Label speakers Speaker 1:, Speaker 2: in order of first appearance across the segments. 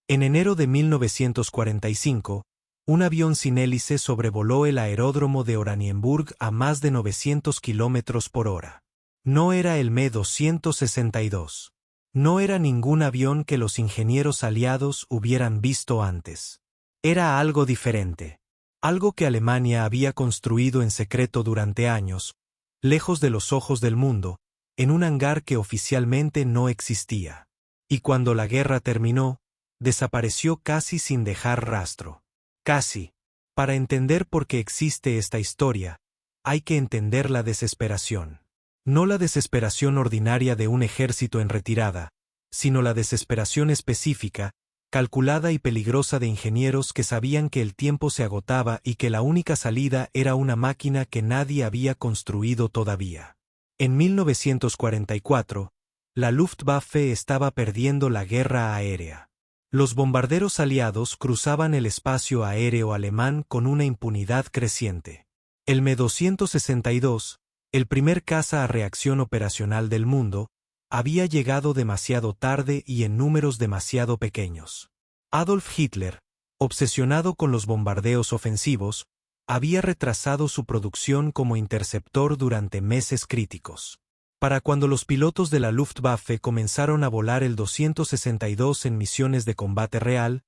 Speaker 1: En enero de 1945, un avión sin hélice sobrevoló el aeródromo de Oranienburg a más de 900 kilómetros por hora. No era el Me-262. No era ningún avión que los ingenieros aliados hubieran visto antes. Era algo diferente. Algo que Alemania había construido en secreto durante años, lejos de los ojos del mundo, en un hangar que oficialmente no existía. Y cuando la guerra terminó, desapareció casi sin dejar rastro. Casi. Para entender por qué existe esta historia, hay que entender la desesperación. No la desesperación ordinaria de un ejército en retirada, sino la desesperación específica, calculada y peligrosa de ingenieros que sabían que el tiempo se agotaba y que la única salida era una máquina que nadie había construido todavía. En 1944, la Luftwaffe estaba perdiendo la guerra aérea. Los bombarderos aliados cruzaban el espacio aéreo alemán con una impunidad creciente. El Me-262, el primer caza a reacción operacional del mundo, había llegado demasiado tarde y en números demasiado pequeños. Adolf Hitler, obsesionado con los bombardeos ofensivos, había retrasado su producción como interceptor durante meses críticos. Para cuando los pilotos de la Luftwaffe comenzaron a volar el 262 en misiones de combate real,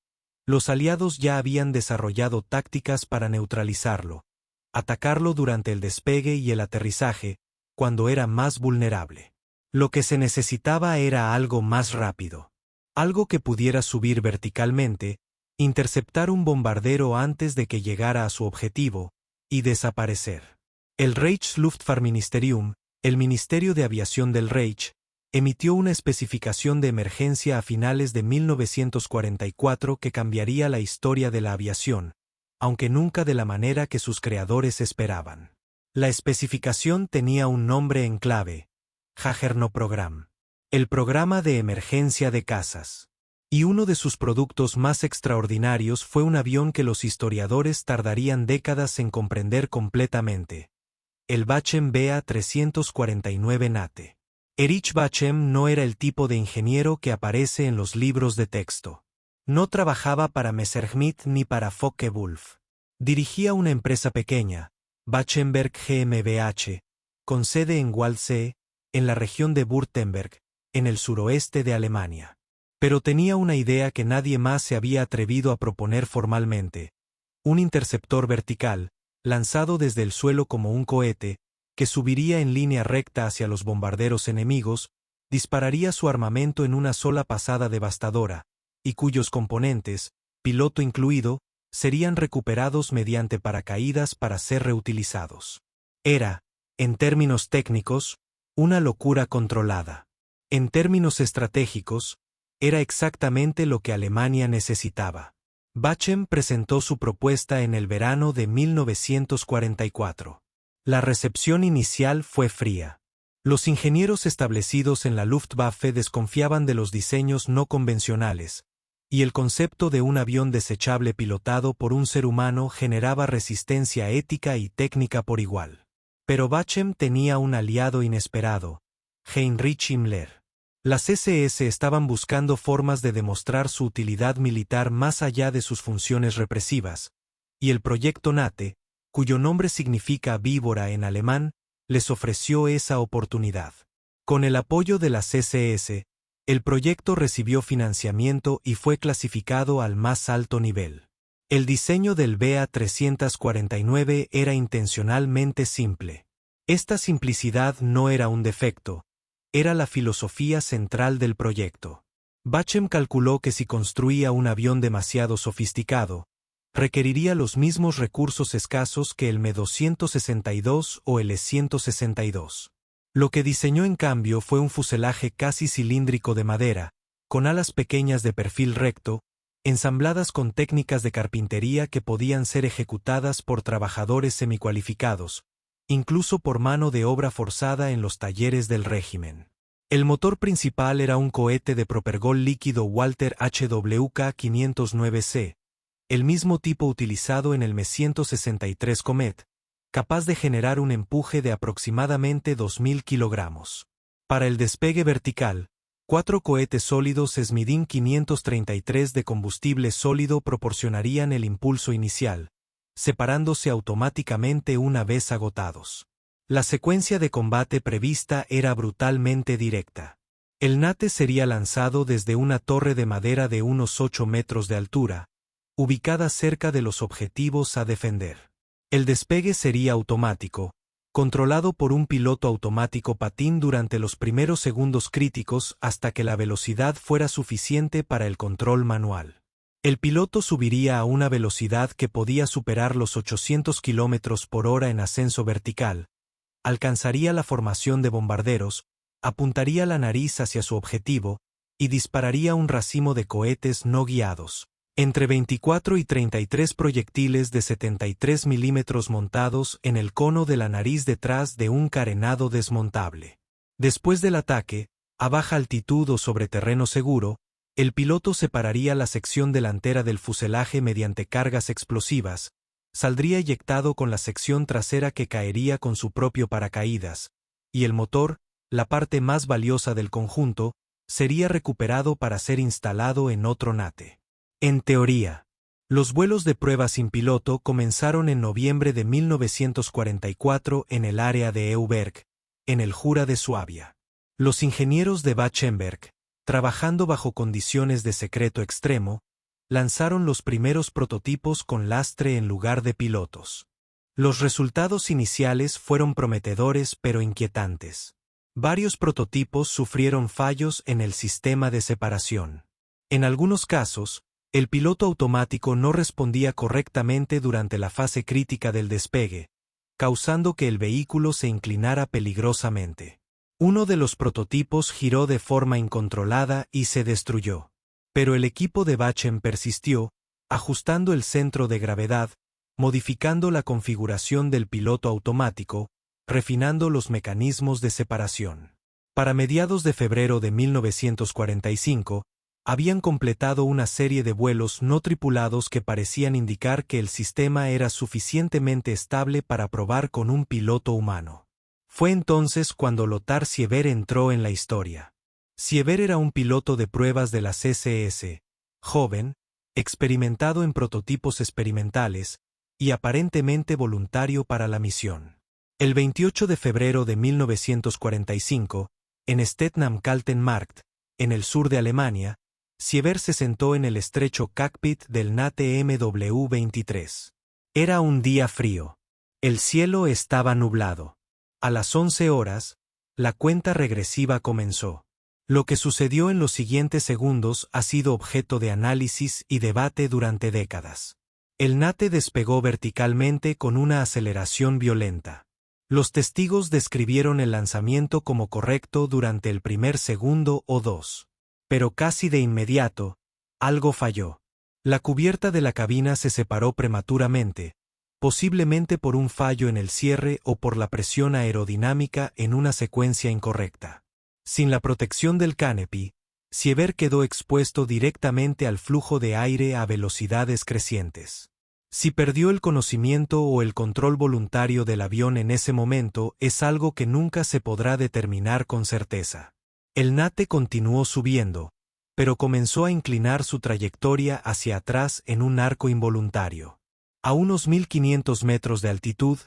Speaker 1: los aliados ya habían desarrollado tácticas para neutralizarlo, atacarlo durante el despegue y el aterrizaje, cuando era más vulnerable. Lo que se necesitaba era algo más rápido. Algo que pudiera subir verticalmente, interceptar un bombardero antes de que llegara a su objetivo, y desaparecer. El Reichsluftfahrtministerium, el Ministerio de Aviación del Reich, emitió una especificación de emergencia a finales de 1944 que cambiaría la historia de la aviación, aunque nunca de la manera que sus creadores esperaban. La especificación tenía un nombre en clave: Jägerno-Programm, el programa de emergencia de cazas. Y uno de sus productos más extraordinarios fue un avión que los historiadores tardarían décadas en comprender completamente: el Bachem BA-349 Nate. Erich Bachem no era el tipo de ingeniero que aparece en los libros de texto. No trabajaba para Messerschmitt ni para Focke-Wulf. Dirigía una empresa pequeña, Bachenberg GmbH, con sede en Waldsee, en la región de Württemberg, en el suroeste de Alemania. Pero tenía una idea que nadie más se había atrevido a proponer formalmente: un interceptor vertical, lanzado desde el suelo como un cohete, que subiría en línea recta hacia los bombarderos enemigos, dispararía su armamento en una sola pasada devastadora, y cuyos componentes, piloto incluido, serían recuperados mediante paracaídas para ser reutilizados. Era, en términos técnicos, una locura controlada. En términos estratégicos, era exactamente lo que Alemania necesitaba. Bachem presentó su propuesta en el verano de 1944. La recepción inicial fue fría. Los ingenieros establecidos en la Luftwaffe desconfiaban de los diseños no convencionales, y el concepto de un avión desechable pilotado por un ser humano generaba resistencia ética y técnica por igual. Pero Bachem tenía un aliado inesperado: Heinrich Himmler. Las SS estaban buscando formas de demostrar su utilidad militar más allá de sus funciones represivas, y el proyecto Nate, cuyo nombre significa víbora en alemán, les ofreció esa oportunidad. Con el apoyo de las SS, el proyecto recibió financiamiento y fue clasificado al más alto nivel. El diseño del BA-349 era intencionalmente simple. Esta simplicidad no era un defecto, era la filosofía central del proyecto. Bachem calculó que si construía un avión demasiado sofisticado, requeriría los mismos recursos escasos que el Me-262 o el E-162. Lo que diseñó en cambio fue un fuselaje casi cilíndrico de madera, con alas pequeñas de perfil recto, ensambladas con técnicas de carpintería que podían ser ejecutadas por trabajadores semicualificados, incluso por mano de obra forzada en los talleres del régimen. El motor principal era un cohete de propergol líquido Walter HWK-509C, el mismo tipo utilizado en el Me-163 Comet, capaz de generar un empuje de aproximadamente 2.000 kilogramos. Para el despegue vertical, 4 cohetes sólidos Smidin 533 de combustible sólido proporcionarían el impulso inicial, separándose automáticamente una vez agotados. La secuencia de combate prevista era brutalmente directa. El NATE sería lanzado desde una torre de madera de unos 8 metros de altura, ubicada cerca de los objetivos a defender. El despegue sería automático, controlado por un piloto automático patín durante los primeros segundos críticos hasta que la velocidad fuera suficiente para el control manual. El piloto subiría a una velocidad que podía superar los 800 km por hora en ascenso vertical, alcanzaría la formación de bombarderos, apuntaría la nariz hacia su objetivo y dispararía un racimo de cohetes no guiados, entre 24 y 33 proyectiles de 73 milímetros montados en el cono de la nariz detrás de un carenado desmontable. Después del ataque, a baja altitud o sobre terreno seguro, el piloto separaría la sección delantera del fuselaje mediante cargas explosivas, saldría eyectado con la sección trasera que caería con su propio paracaídas, y el motor, la parte más valiosa del conjunto, sería recuperado para ser instalado en otro NATE. En teoría, los vuelos de prueba sin piloto comenzaron en noviembre de 1944 en el área de Euberg, en el Jura de Suabia. Los ingenieros de Bachenberg, trabajando bajo condiciones de secreto extremo, lanzaron los primeros prototipos con lastre en lugar de pilotos. Los resultados iniciales fueron prometedores pero inquietantes. Varios prototipos sufrieron fallos en el sistema de separación. En algunos casos, el piloto automático no respondía correctamente durante la fase crítica del despegue, causando que el vehículo se inclinara peligrosamente. Uno de los prototipos giró de forma incontrolada y se destruyó. Pero el equipo de Bachen persistió, ajustando el centro de gravedad, modificando la configuración del piloto automático, refinando los mecanismos de separación. Para mediados de febrero de 1945, habían completado una serie de vuelos no tripulados que parecían indicar que el sistema era suficientemente estable para probar con un piloto humano. Fue entonces cuando Lothar Sieber entró en la historia. Sieber era un piloto de pruebas de la CSS, joven, experimentado en prototipos experimentales, y aparentemente voluntario para la misión. El 28 de febrero de 1945, en Stetten am Kalten Markt, en el sur de Alemania, Sieber se sentó en el estrecho cockpit del NATE MW-23. Era un día frío. El cielo estaba nublado. A las 11 horas, la cuenta regresiva comenzó. Lo que sucedió en los siguientes segundos ha sido objeto de análisis y debate durante décadas. El NATE despegó verticalmente con una aceleración violenta. Los testigos describieron el lanzamiento como correcto durante el primer segundo o dos. Pero casi de inmediato, algo falló. La cubierta de la cabina se separó prematuramente, posiblemente por un fallo en el cierre o por la presión aerodinámica en una secuencia incorrecta. Sin la protección del canopy, Sieber quedó expuesto directamente al flujo de aire a velocidades crecientes. Si perdió el conocimiento o el control voluntario del avión en ese momento es algo que nunca se podrá determinar con certeza. El NATE continuó subiendo, pero comenzó a inclinar su trayectoria hacia atrás en un arco involuntario. A unos 1500 metros de altitud,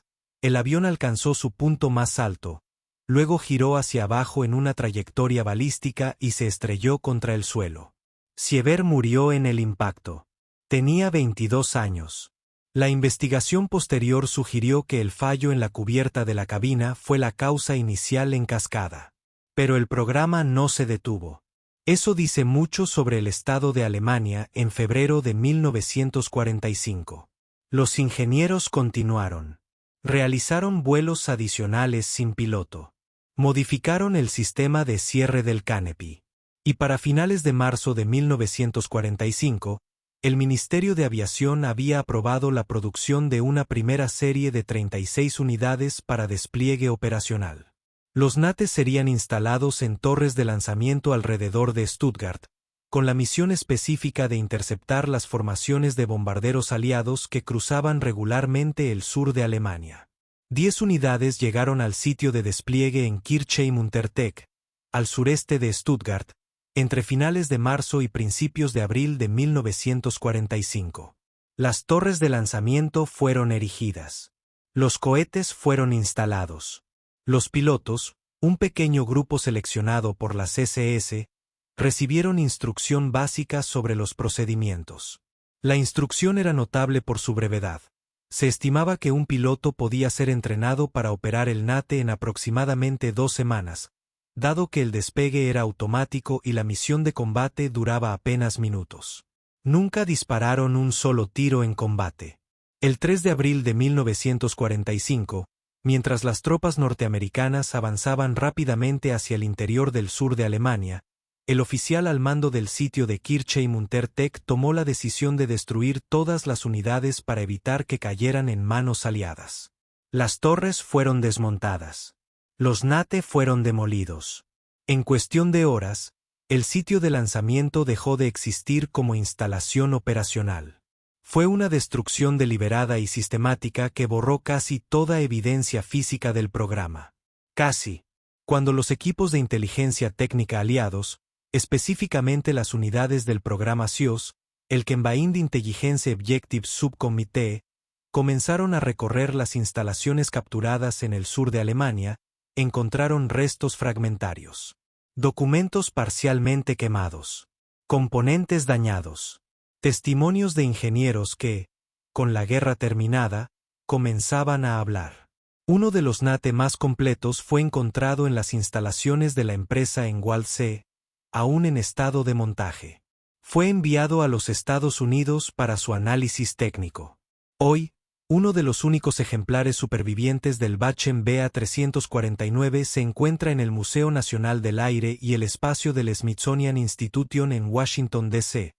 Speaker 1: el avión alcanzó su punto más alto, luego giró hacia abajo en una trayectoria balística y se estrelló contra el suelo. Sieber murió en el impacto. Tenía 22 años. La investigación posterior sugirió que el fallo en la cubierta de la cabina fue la causa inicial en cascada. Pero el programa no se detuvo. Eso dice mucho sobre el estado de Alemania en febrero de 1945. Los ingenieros continuaron. Realizaron vuelos adicionales sin piloto. Modificaron el sistema de cierre del canopy. Y para finales de marzo de 1945, el Ministerio de Aviación había aprobado la producción de una primera serie de 36 unidades para despliegue operacional. Los NATES serían instalados en torres de lanzamiento alrededor de Stuttgart, con la misión específica de interceptar las formaciones de bombarderos aliados que cruzaban regularmente el sur de Alemania. 10 unidades llegaron al sitio de despliegue en Kirchheim-Untertech, al sureste de Stuttgart, entre finales de marzo y principios de abril de 1945. Las torres de lanzamiento fueron erigidas. Los cohetes fueron instalados. Los pilotos, un pequeño grupo seleccionado por las SS, recibieron instrucción básica sobre los procedimientos. La instrucción era notable por su brevedad. Se estimaba que un piloto podía ser entrenado para operar el NATE en aproximadamente 2 semanas, dado que el despegue era automático y la misión de combate duraba apenas minutos. Nunca dispararon un solo tiro en combate. El 3 de abril de 1945, mientras las tropas norteamericanas avanzaban rápidamente hacia el interior del sur de Alemania, el oficial al mando del sitio de Kirchheim-Untertech tomó la decisión de destruir todas las unidades para evitar que cayeran en manos aliadas. Las torres fueron desmontadas. Los NATE fueron demolidos. En cuestión de horas, el sitio de lanzamiento dejó de existir como instalación operacional. Fue una destrucción deliberada y sistemática que borró casi toda evidencia física del programa. Casi. Cuando los equipos de inteligencia técnica aliados, específicamente las unidades del programa SIOS, el Combined Intelligence Objectives Subcommittee, comenzaron a recorrer las instalaciones capturadas en el sur de Alemania, encontraron restos fragmentarios, documentos parcialmente quemados, componentes dañados, testimonios de ingenieros que, con la guerra terminada, comenzaban a hablar. Uno de los NATE más completos fue encontrado en las instalaciones de la empresa en Waldsee, aún en estado de montaje. Fue enviado a los Estados Unidos para su análisis técnico. Hoy, uno de los únicos ejemplares supervivientes del Bachem BA-349 se encuentra en el Museo Nacional del Aire y el Espacio del Smithsonian Institution en Washington, D.C.,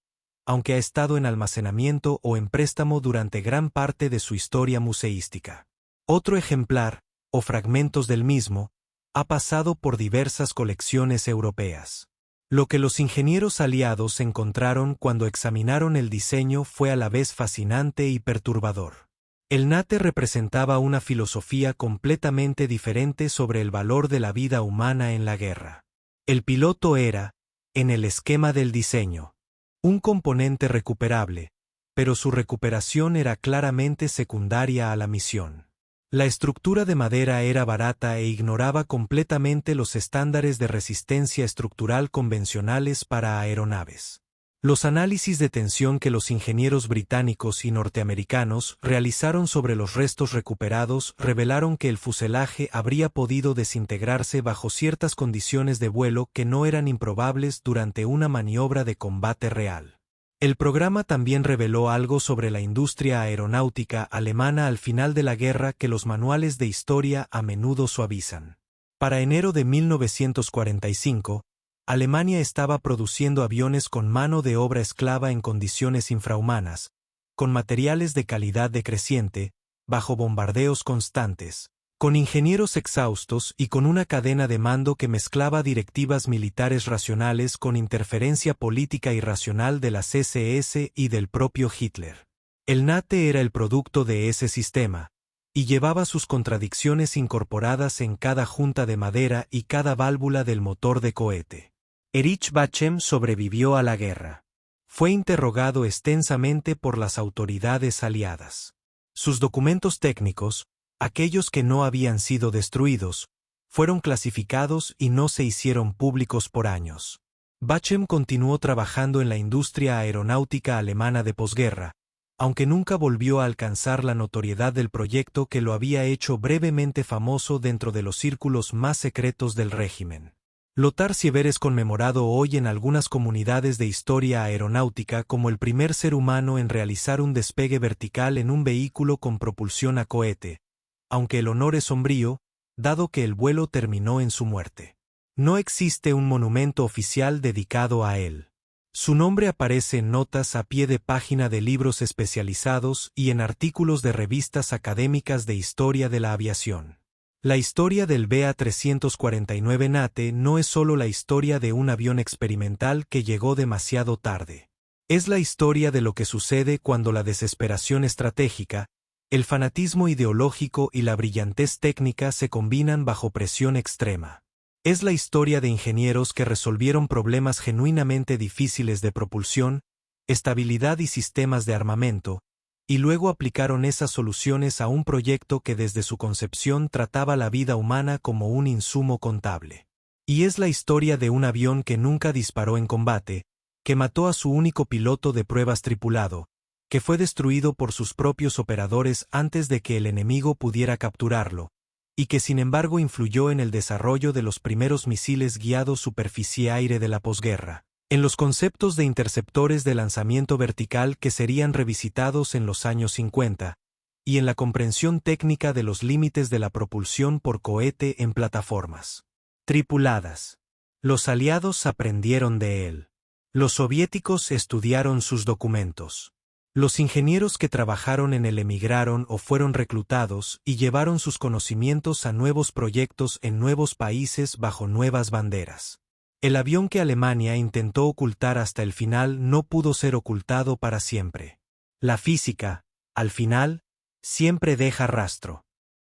Speaker 1: aunque ha estado en almacenamiento o en préstamo durante gran parte de su historia museística. Otro ejemplar, o fragmentos del mismo, ha pasado por diversas colecciones europeas. Lo que los ingenieros aliados encontraron cuando examinaron el diseño fue a la vez fascinante y perturbador. El NATE representaba una filosofía completamente diferente sobre el valor de la vida humana en la guerra. El piloto era, en el esquema del diseño, un componente recuperable, pero su recuperación era claramente secundaria a la misión. La estructura de madera era barata e ignoraba completamente los estándares de resistencia estructural convencionales para aeronaves. Los análisis de tensión que los ingenieros británicos y norteamericanos realizaron sobre los restos recuperados revelaron que el fuselaje habría podido desintegrarse bajo ciertas condiciones de vuelo que no eran improbables durante una maniobra de combate real. El programa también reveló algo sobre la industria aeronáutica alemana al final de la guerra que los manuales de historia a menudo suavizan. Para enero de 1945, Alemania estaba produciendo aviones con mano de obra esclava en condiciones infrahumanas, con materiales de calidad decreciente, bajo bombardeos constantes, con ingenieros exhaustos y con una cadena de mando que mezclaba directivas militares racionales con interferencia política irracional de las SS y del propio Hitler. El NATE era el producto de ese sistema, y llevaba sus contradicciones incorporadas en cada junta de madera y cada válvula del motor de cohete. Erich Bachem sobrevivió a la guerra. Fue interrogado extensamente por las autoridades aliadas. Sus documentos técnicos, aquellos que no habían sido destruidos, fueron clasificados y no se hicieron públicos por años. Bachem continuó trabajando en la industria aeronáutica alemana de posguerra, aunque nunca volvió a alcanzar la notoriedad del proyecto que lo había hecho brevemente famoso dentro de los círculos más secretos del régimen. Lothar Sieber es conmemorado hoy en algunas comunidades de historia aeronáutica como el primer ser humano en realizar un despegue vertical en un vehículo con propulsión a cohete, aunque el honor es sombrío, dado que el vuelo terminó en su muerte. No existe un monumento oficial dedicado a él. Su nombre aparece en notas a pie de página de libros especializados y en artículos de revistas académicas de historia de la aviación. La historia del BA-349 NATE no es solo la historia de un avión experimental que llegó demasiado tarde. Es la historia de lo que sucede cuando la desesperación estratégica, el fanatismo ideológico y la brillantez técnica se combinan bajo presión extrema. Es la historia de ingenieros que resolvieron problemas genuinamente difíciles de propulsión, estabilidad y sistemas de armamento, y luego aplicaron esas soluciones a un proyecto que desde su concepción trataba la vida humana como un insumo contable. Y es la historia de un avión que nunca disparó en combate, que mató a su único piloto de pruebas tripulado, que fue destruido por sus propios operadores antes de que el enemigo pudiera capturarlo, y que sin embargo influyó en el desarrollo de los primeros misiles guiados superficie-aire de la posguerra, en los conceptos de interceptores de lanzamiento vertical que serían revisitados en los años 50, y en la comprensión técnica de los límites de la propulsión por cohete en plataformas tripuladas. Los aliados aprendieron de él. Los soviéticos estudiaron sus documentos. Los ingenieros que trabajaron en él emigraron o fueron reclutados y llevaron sus conocimientos a nuevos proyectos en nuevos países bajo nuevas banderas. El avión que Alemania intentó ocultar hasta el final no pudo ser ocultado para siempre. La física, al final, siempre deja rastro.